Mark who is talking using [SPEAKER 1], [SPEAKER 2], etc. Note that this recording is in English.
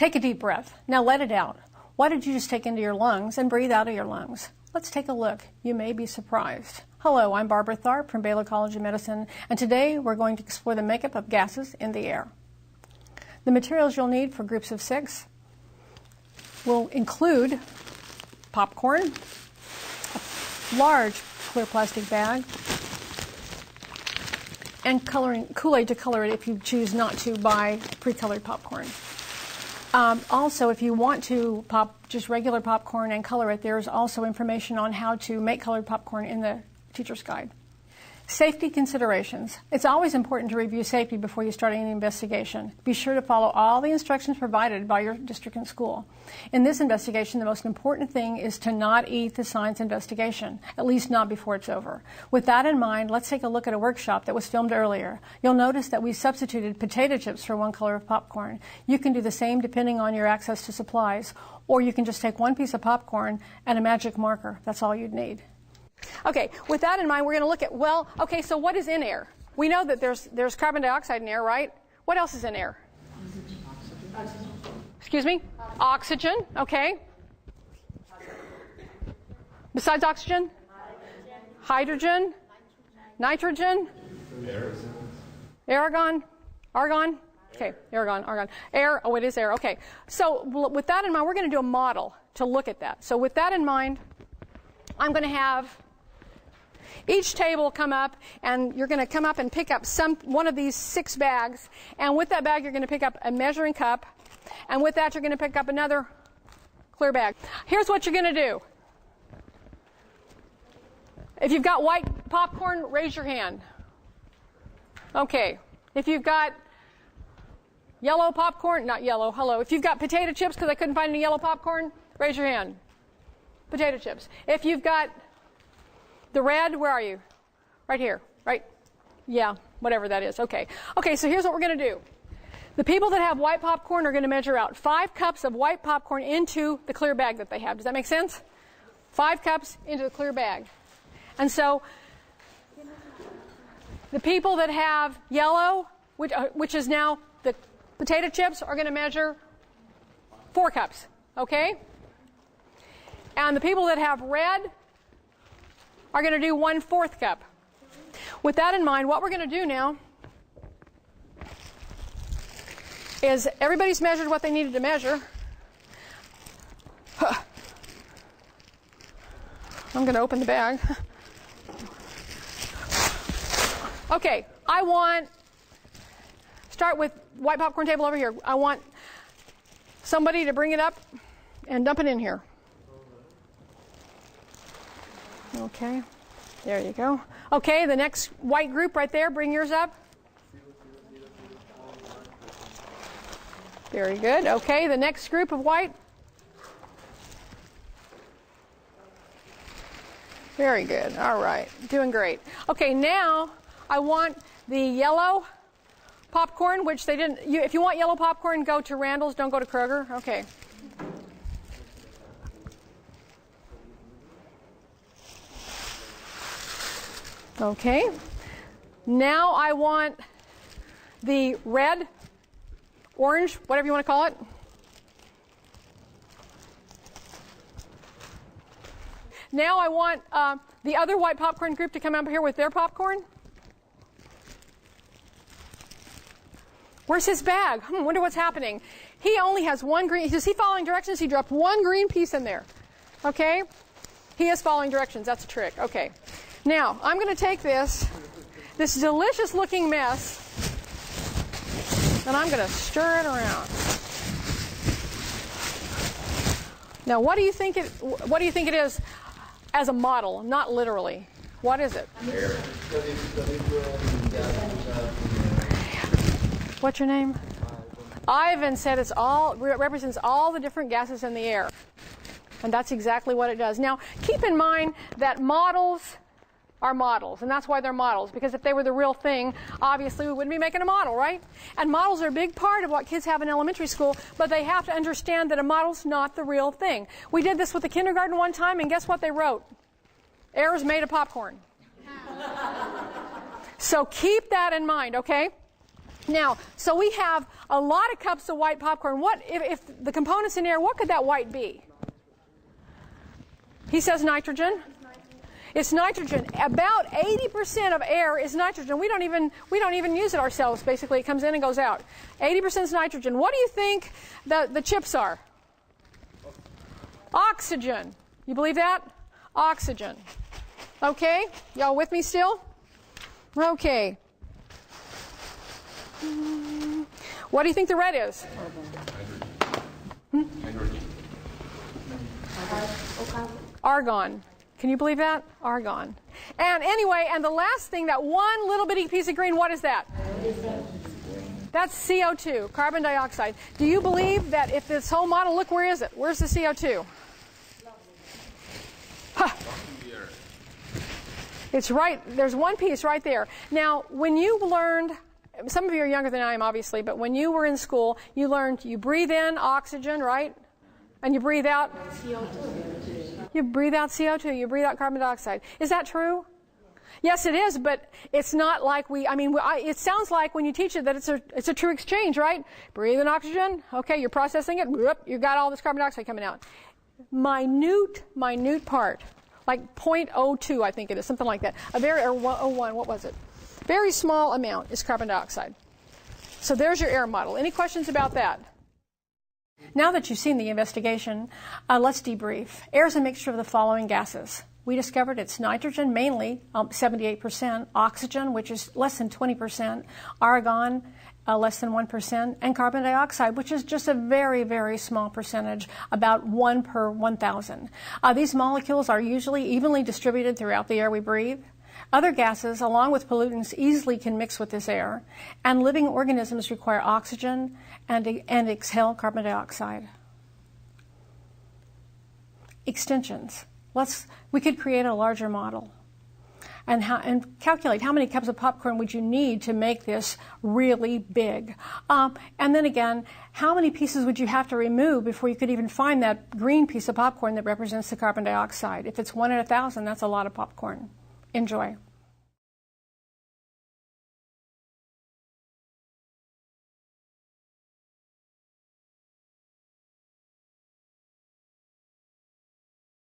[SPEAKER 1] Take a deep breath. Now let it out. What did you just take into your lungs and breathe out of your lungs? Let's take a look. You may be surprised. Hello, I'm Barbara Tharp from Baylor College of Medicine, and today we're going to explore the makeup of gases in the air. The materials you'll need for groups of 6 will include popcorn, a large clear plastic bag, and Kool-Aid to color it if you choose not to buy pre-colored popcorn. Also, if you want to pop just regular popcorn and color it, there's also information on how to make colored popcorn in the teacher's guide. Safety considerations. It's always important to review safety before you start any investigation. Be sure to follow all the instructions provided by your district and school. In this investigation, the most important thing is to not eat the science investigation, at least not before it's over. With that in mind, let's take a look at a workshop that was filmed earlier. You'll notice that we substituted potato chips for one color of popcorn. You can do the same depending on your access to supplies, or you can just take one piece of popcorn and a magic marker. That's all you'd need. Okay, with that in mind, we're going to look at, so what is in air? We know that there's carbon dioxide in air, right? What else is in air? Oxygen. Excuse me? Oxygen, okay. Besides oxygen? Hydrogen? Nitrogen? Argon? Argon? Okay, argon. Air, it is air, okay. So with that in mind, we're going to do a model to look at that. So with that in mind, I'm going to have each table come up, and you're going to come up and pick up one of these 6 bags, and with that bag you're going to pick up a measuring cup, and with that you're going to pick up another clear bag. Here's what you're going to do. If you've got white popcorn, raise your hand. Okay. If you've got yellow popcorn, not yellow, hello. If you've got potato chips, because I couldn't find any yellow popcorn, raise your hand. Potato chips. If you've got the red, where are you? Right here, right? Yeah, whatever that is. Okay. Okay, so here's what we're going to do. The people that have white popcorn are going to measure out 5 cups of white popcorn into the clear bag that they have. Does that make sense? 5 cups into the clear bag. And so the people that have yellow, which is now the potato chips, are going to measure 4 cups. Okay? And the people that have red are going to do 1/4 cup. With that in mind, what we're going to do now is everybody's measured what they needed to measure. I'm going to open the bag. Okay, start with white popcorn table over here. I want somebody to bring it up and dump it in here. Okay, there you go. Okay, the next white group right there, bring yours up. Very good. Okay, the next group of white. Very good. All right, doing great. Okay, now I want the yellow popcorn, which they didn't. If you want yellow popcorn, go to Randall's. Don't go to Kroger. Okay. Okay. Now I want the red, orange, whatever you want to call it. Now I want the other white popcorn group to come up here with their popcorn. Where's his bag? Wonder what's happening. He only has one green. Is he following directions? He dropped one green piece in there. Okay? He is following directions. That's a trick. Okay. Now, I'm going to take this delicious looking mess, and I'm going to stir it around. Now, what do you think it is as a model, not literally? What is it?
[SPEAKER 2] Air.
[SPEAKER 1] What's your name? Ivan said it represents all the different gases in the air. And that's exactly what it does. Now, keep in mind that models are models, and that's why they're models, because if they were the real thing, obviously we wouldn't be making a model, right? And models are a big part of what kids have in elementary school, but they have to understand that a model's not the real thing. We did this with the kindergarten one time, and guess what they wrote? Air is made of popcorn. So keep that in mind, okay? Now, so we have a lot of cups of white popcorn. What if the components in air, what could that white be? He says nitrogen. It's nitrogen. About 80% of air is nitrogen. We don't even use it ourselves. Basically, it comes in and goes out. 80% is nitrogen. What do you think the chips are? Oxygen. You believe that? Oxygen. Okay? Y'all with me still? Okay. What do you think the red is? Argon. Can you believe that? Argon. And anyway, and the last thing, that one little bitty piece of green, what is that? That's CO2, carbon dioxide. Do you believe that if this whole model, look, where is it? Where's the CO2? Huh. It's right, there's one piece right there. Now, when you learned, some of you are younger than I am, obviously, but when you were in school, you learned you breathe in oxygen, right? And you breathe out CO2. You breathe out CO2, you breathe out carbon dioxide. Is that true? Yes, it is, but it's not like it sounds like when you teach it that it's a true exchange, right? Breathe in oxygen, okay, you're processing it, whoop, you got all this carbon dioxide coming out. Minute part, like 0.02, I think it is, something like that. Or 0.01, what was it? Very small amount is carbon dioxide. So there's your air model. Any questions about that? Now that you've seen the investigation, let's debrief. Air is a mixture of the following gases. We discovered it's nitrogen, mainly 78%, oxygen, which is less than 20%, argon, less than 1%, and carbon dioxide, which is just a very, very small percentage, about 1 per 1,000. These molecules are usually evenly distributed throughout the air we breathe. Other gases, along with pollutants, easily can mix with this air, and living organisms require oxygen and exhale carbon dioxide. Extensions. We could create a larger model and calculate how many cups of popcorn would you need to make this really big. And then again, how many pieces would you have to remove before you could even find that green piece of popcorn that represents the carbon dioxide? If it's 1 in 1,000, that's a lot of popcorn. Enjoy.